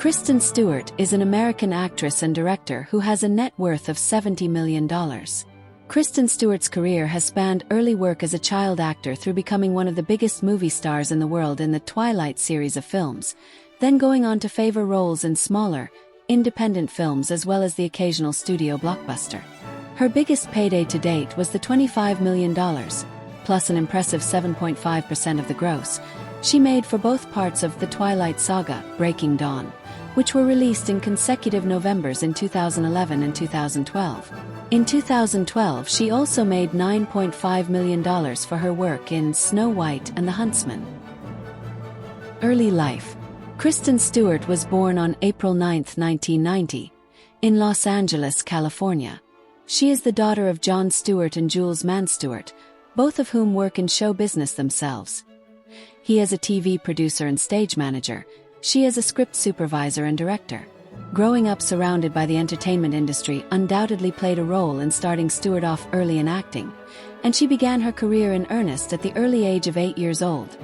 Kristen Stewart is an American actress and director who has a net worth of $70 million. Kristen Stewart's career has spanned early work as a child actor through becoming one of the biggest movie stars in the world in the Twilight series of films, then going on to favor roles in smaller, independent films as well as the occasional studio blockbuster. Her biggest payday to date was the $25 million, plus an impressive 7.5% of the gross, she made for both parts of the Twilight saga, Breaking Dawn, which were released in consecutive Novembers in 2011 and 2012. In 2012, she also made $9.5 million for her work in Snow White and the Huntsman. Early life. Kristen Stewart was born on April 9, 1990, in Los Angeles, California. She is the daughter of Jon Stewart and Jules Manstewart, both of whom work in show business themselves. He is a TV producer and stage manager. She is a script supervisor and director. Growing up surrounded by the entertainment industry undoubtedly played a role in starting Stewart off early in acting, and she began her career in earnest at the early age of 8 years old.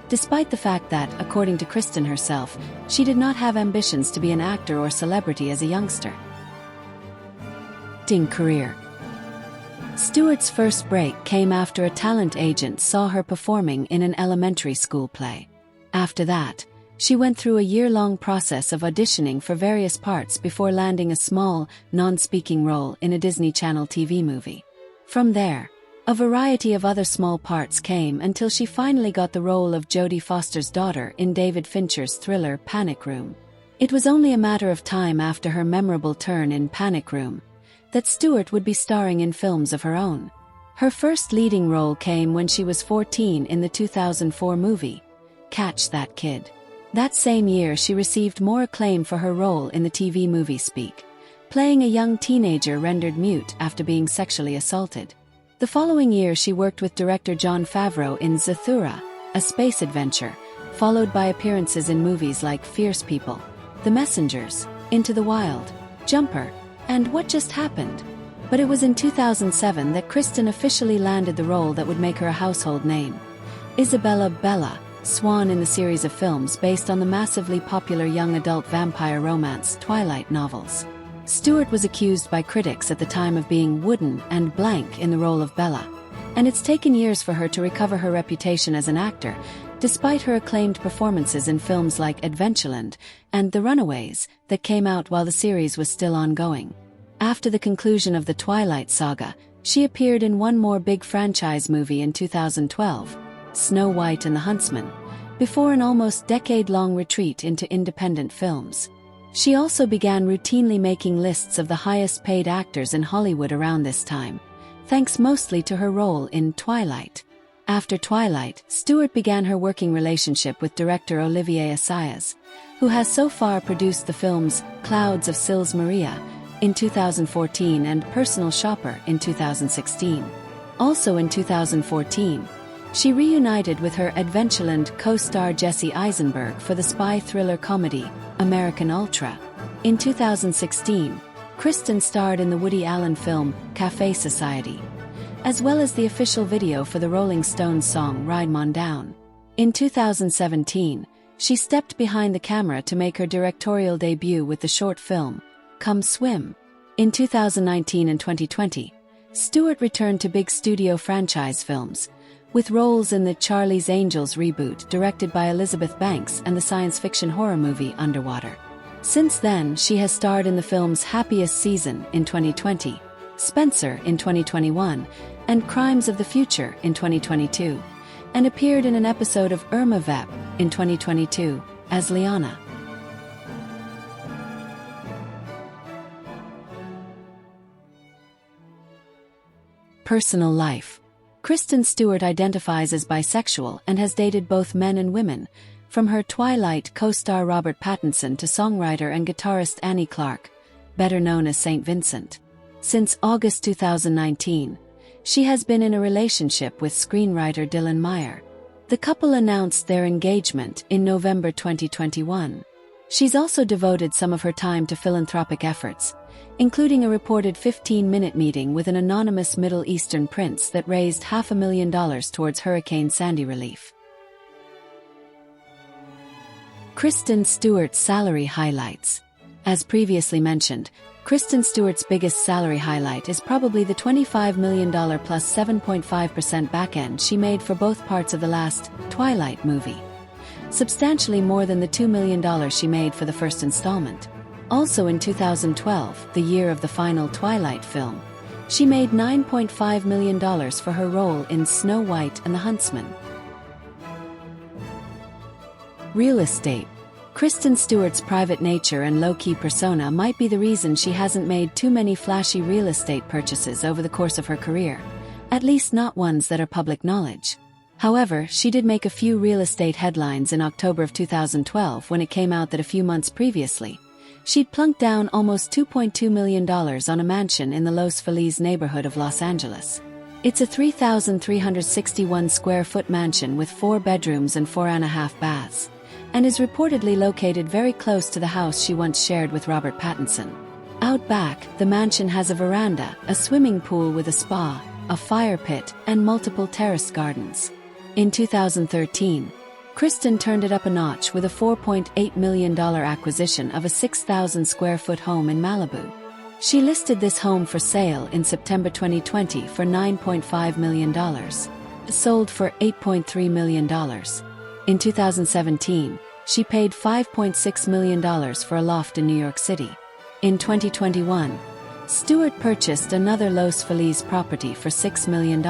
Despite the fact that, according to Kristen herself, she did not have ambitions to be an actor or celebrity as a youngster. Acting career. Stewart's first break came after a talent agent saw her performing in an elementary school play. After that, she went through a year-long process of auditioning for various parts before landing a small, non-speaking role in a Disney Channel TV movie. From there, a variety of other small parts came until she finally got the role of Jodie Foster's daughter in David Fincher's thriller Panic Room. It was only a matter of time after her memorable turn in Panic Room that Stewart would be starring in films of her own. Her first leading role came when she was 14 in the 2004 movie, Catch That Kid. That same year she received more acclaim for her role in the TV movie Speak, playing a young teenager rendered mute after being sexually assaulted. The following year she worked with director Jon Favreau in Zathura, a space adventure, followed by appearances in movies like Fierce People, The Messengers, Into the Wild, Jumper, and What Just Happened. But it was in 2007 that Kristen officially landed the role that would make her a household name. Isabella Bella Swan in the series of films based on the massively popular young adult vampire romance Twilight novels. Stewart was accused by critics at the time of being wooden and blank in the role of Bella, and it's taken years for her to recover her reputation as an actor, despite her acclaimed performances in films like Adventureland and The Runaways that came out while the series was still ongoing. After the conclusion of the Twilight saga, she appeared in one more big franchise movie in 2012, Snow White and the Huntsman, before an almost decade-long retreat into independent films. She also began routinely making lists of the highest-paid actors in Hollywood around this time, thanks mostly to her role in Twilight. After Twilight, Stewart began her working relationship with director Olivier Assayas, who has so far produced the films Clouds of Sils Maria in 2014 and Personal Shopper in 2016. Also in 2014, she reunited with her Adventureland co-star Jesse Eisenberg for the spy thriller comedy, American Ultra. In 2016, Kristen starred in the Woody Allen film, Café Society, as well as the official video for the Rolling Stones song Ride 'Em On Down. In 2017, she stepped behind the camera to make her directorial debut with the short film, Come Swim. In 2019 and 2020, Stewart returned to big studio franchise films, with roles in the Charlie's Angels reboot directed by Elizabeth Banks and the science fiction horror movie Underwater. Since then, she has starred in the films Happiest Season in 2020, Spencer in 2021, and Crimes of the Future in 2022, and appeared in an episode of Irma Vep in 2022 as Liana. Personal life. Kristen Stewart identifies as bisexual and has dated both men and women, from her Twilight co-star Robert Pattinson to songwriter and guitarist Annie Clark, better known as St. Vincent. Since August 2019, she has been in a relationship with screenwriter Dylan Meyer. The couple announced their engagement in November 2021. She's also devoted some of her time to philanthropic efforts, including a reported 15-minute meeting with an anonymous Middle Eastern prince that raised $500,000 towards Hurricane Sandy relief. Kristen Stewart's salary highlights. As previously mentioned, Kristen Stewart's biggest salary highlight is probably the $25 million plus 7.5% back-end she made for both parts of the last Twilight movie. Substantially more than the $2 million she made for the first installment. Also in 2012, the year of the final Twilight film, she made $9.5 million for her role in Snow White and the Huntsman. Real estate. Kristen Stewart's private nature and low-key persona might be the reason she hasn't made too many flashy real estate purchases over the course of her career, at least not ones that are public knowledge. However, she did make a few real estate headlines in October of 2012 when it came out that a few months previously, she'd plunked down almost $2.2 million on a mansion in the Los Feliz neighborhood of Los Angeles. It's a 3,361 square foot mansion with 4 bedrooms and 4.5 baths, and is reportedly located very close to the house she once shared with Robert Pattinson. Out back, the mansion has a veranda, a swimming pool with a spa, a fire pit, and multiple terraced gardens. In 2013, Kristen turned it up a notch with a $4.8 million acquisition of a 6,000 square foot home in Malibu. She listed this home for sale in September 2020 for $9.5 million. Sold for $8.3 million. In 2017, she paid $5.6 million for a loft in New York City. In 2021, Stewart purchased another Los Feliz property for $6 million.